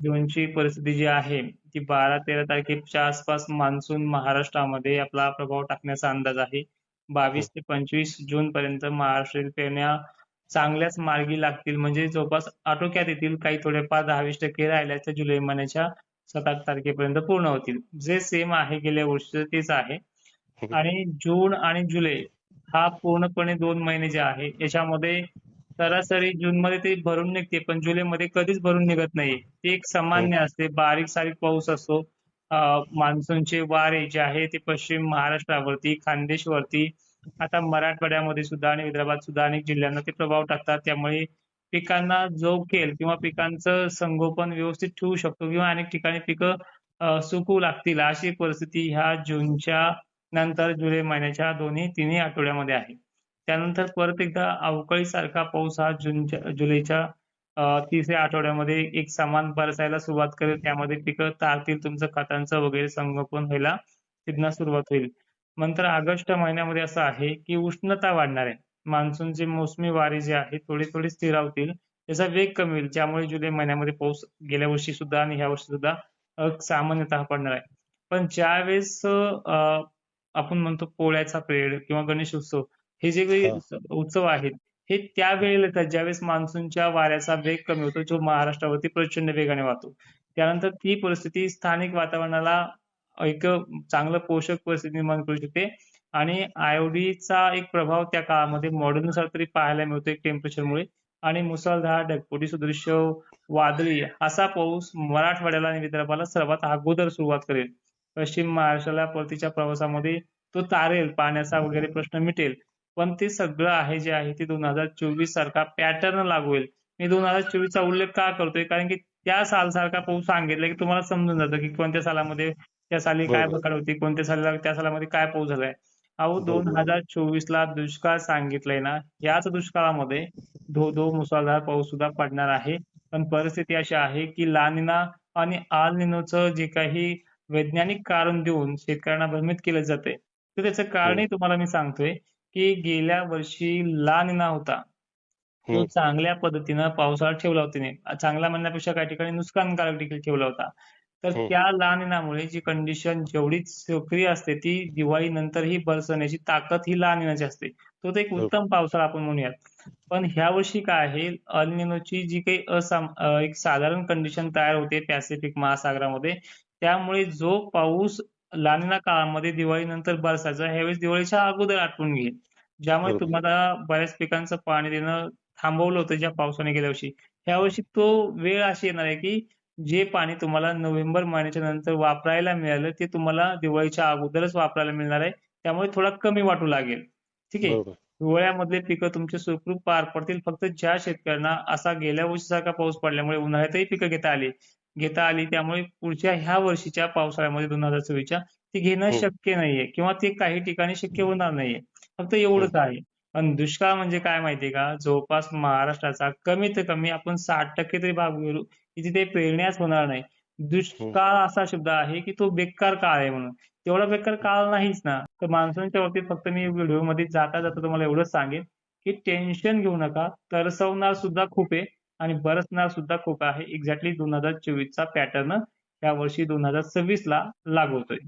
जूनची परिस्थिती जी आहे ती 12-13 तारखेच्या आसपास मान्सून महाराष्ट्रामध्ये आपला प्रभाव टाकण्याचा अंदाज आहे. हं, 22 ते 25 जून पर्यंत महाराष्ट्रातील पेरण्या चांगल्याच मार्गी लागतील, म्हणजे जवळपास आटोक्यात येतील. काही थोडेफार 10-20% राहिल्या तर जुलै महिन्याच्या 7-8 तारखेपर्यंत पूर्ण होतील. जे सेम आहे गेल्या वर्षीचं तेच आहे. हं, आणि जून आणि जुलै हा पूर्णपणे 2 महिने जे आहे याच्यामध्ये सरासरी जूनमध्ये ती भरून निघते, पण जुलैमध्ये कधीच भरून निघत नाही. ती एक हं. सामान्य असते, बारीक-सारीक पाऊस असतो. मान्सूनचे वारे जे आहे ते पश्चिम महाराष्ट्रावरती, खानदेशवरती, आता मराठवाड्यामध्ये सुद्धा आणि विदर्भात सुद्धा अनेक जिल्ह्यांना ते प्रभाव टाकतात. त्यामुळे पिकांना जोखेल किंवा पिकांचं संगोपन व्यवस्थित ठेवू शकतो किंवा अनेक ठिकाणी पिकं सुकू लागतील अशी परिस्थिती ह्या जूनच्या नंतर जुलै महिन्याच्या दोन्ही तिन्ही आठवड्यामध्ये आहे. त्यानंतर परत एकदा अवकाळी सारखा पाऊस हा जुलैच्या तिसऱ्या आठवड्यामध्ये एक समान बरसायला सुरुवात करेल. त्यामध्ये पिकं तारतील, तुमचं खतांचं वगैरे संगोपन व्हायला तिथनं सुरुवात होईल. नंतर ऑगस्ट महिन्यामध्ये असं आहे, की उष्णता वाढणार आहे. मान्सूनचे मोसमी वारे जे आहेत थोडे-थोडे स्थिरावतील. त्याचा वेग कमी होईल. ज्यामुळे जुलै महिन्यामध्ये पाऊस गेल्या वर्षी सुद्धा आणि ह्या वर्षी सुद्धा सामान्यतः पडणार आहे. पण ज्यावेळेस आपण म्हणतो पोळ्याचा पिरियड किंवा गणेश उत्सव, हे जे काही हां. उत्सव आहेत, हे त्यावेळेला येतात ज्यावेळेस मान्सूनच्या वाऱ्याचा वेग कमी होतो, जो महाराष्ट्रावरती प्रचंड वेगाने वाहतो. त्यानंतर ती परिस्थिती स्थानिक वातावरणाला एक चांगलं पोषक परिस्थिती निर्माण करू शकते आणि आयोडीचा एक प्रभाव त्या काळामध्ये मॉडेलनुसार तरी पाहायला मिळतो एक टेम्परेचरमुळे. आणि मुसळधार, ढगफुटी सदृश्य, वादळी असा पाऊस मराठवाड्याला आणि विदर्भाला सर्वात अगोदर सुरुवात करेल. पश्चिम महाराष्ट्राला परतीच्या प्रवासामध्ये तो तारेल, पाण्याचा वगैरे प्रश्न मिटेल. पण ते सगळं आहे जे आहे ते 2024 सारखा पॅटर्न लागू होईल. मी 2024 चा उल्लेख का करतोय? कारण की त्या सालसारखा पाऊस सांगितला की तुम्हाला समजून जातं की कोणत्या सालामध्ये त्या साली काय बरोबर, प्रकार होती, कोणत्या साली त्या सालामध्ये काय पाऊस झालाय. अहो बरोबर. 2024 ला दुष्काळ सांगितलंय ना, याच दुष्काळामध्ये धो-धो मुसळधार पाऊस सुद्धा पडणार आहे. पण परिस्थिती अशी आहे की ला निना आणि अल निनोचं जे काही वैज्ञानिक कारण देऊन शेतकऱ्यांना भ्रमित केलं जातंय. तर त्याचं हं, कारणही तुम्हाला मी सांगतोय, की गेल्या वर्षी ला निना होता. तो हं, चांगल्या पद्धतीनं पावसाळा ठेवला होता त्याने. चांगला म्हणण्यापेक्षा काही ठिकाणी नुकसानकारक देखील ठेवला होता. तर हं, त्या ला निनामुळे जी कंडिशन जेवढी सक्रिय असते ती दिवाळीनंतरही बरसण्याची ताकद ही ला निनाची असते. तो तर एक बरोबर. उत्तम पावसाळा आपण म्हणूयात. पण ह्या वर्षी काय आहे, अल निनोची जी काही एक साधारण कंडिशन तयार होते पॅसिफिक महासागरामध्ये, त्यामुळे जो पाऊस ला निना काळामध्ये दिवाळीनंतर बरसायचा, ह्यावेळेस दिवाळीच्या अगोदर आटपून घेईल. ज्यामुळे बरोबर. तुम्हाला बऱ्याच पिकांचं पाणी देणं थांबवलं होतं ज्या पावसाने गेल्या वर्षी. ह्यावर्षी तो वेळ अशी येणार आहे, की जे पाणी तुम्हाला नोव्हेंबर महिन्याच्या नंतर वापरायला मिळालं, ते तुम्हाला दिवाळीच्या अगोदरच वापरायला मिळणार आहे. त्यामुळे थोडा कमी वाटू लागेल. ठीक आहे. बरोबर. हिवाळ्यामधले पिकं तुमचे सुखरूप पार पडतील. फक्त ज्या शेतकऱ्यांना असा गेल्या वर्षीसारखा पाऊस पडल्यामुळे उन्हाळ्यातही पिकं घेता आली. त्यामुळे पुढच्या ह्या वर्षीच्या पावसाळ्यामध्ये 2024च्या ती घेणं हं, शक्य नाहीये किंवा ते काही ठिकाणी शक्य होणार नाहीये. फक्त हं, एवढंच आहे. पण दुष्काळ म्हणजे काय माहितीये का? जवळपास महाराष्ट्राचा कमीत कमी आपण 60% तरी भाग घेऊ, की तिथे पेरण्याच होणार नाही. हं, दुष्काळ असा शब्द आहे, की तो बेकार काळ आहे म्हणून. तेवढा बेकार काळ नाहीच ना. तर मान्सूनच्या बाबतीत फक्त मी व्हिडिओमध्ये जाता-जाता तुम्हाला एवढंच सांगेन, की टेन्शन घेऊ नका. तरसवणार सुद्धा खूप आहे आणि बरसणार सुद्धा खूप आहे. एक्झॅक्टली 2024 चा पॅटर्न यावर्षी 2026 ला लागू होतोय.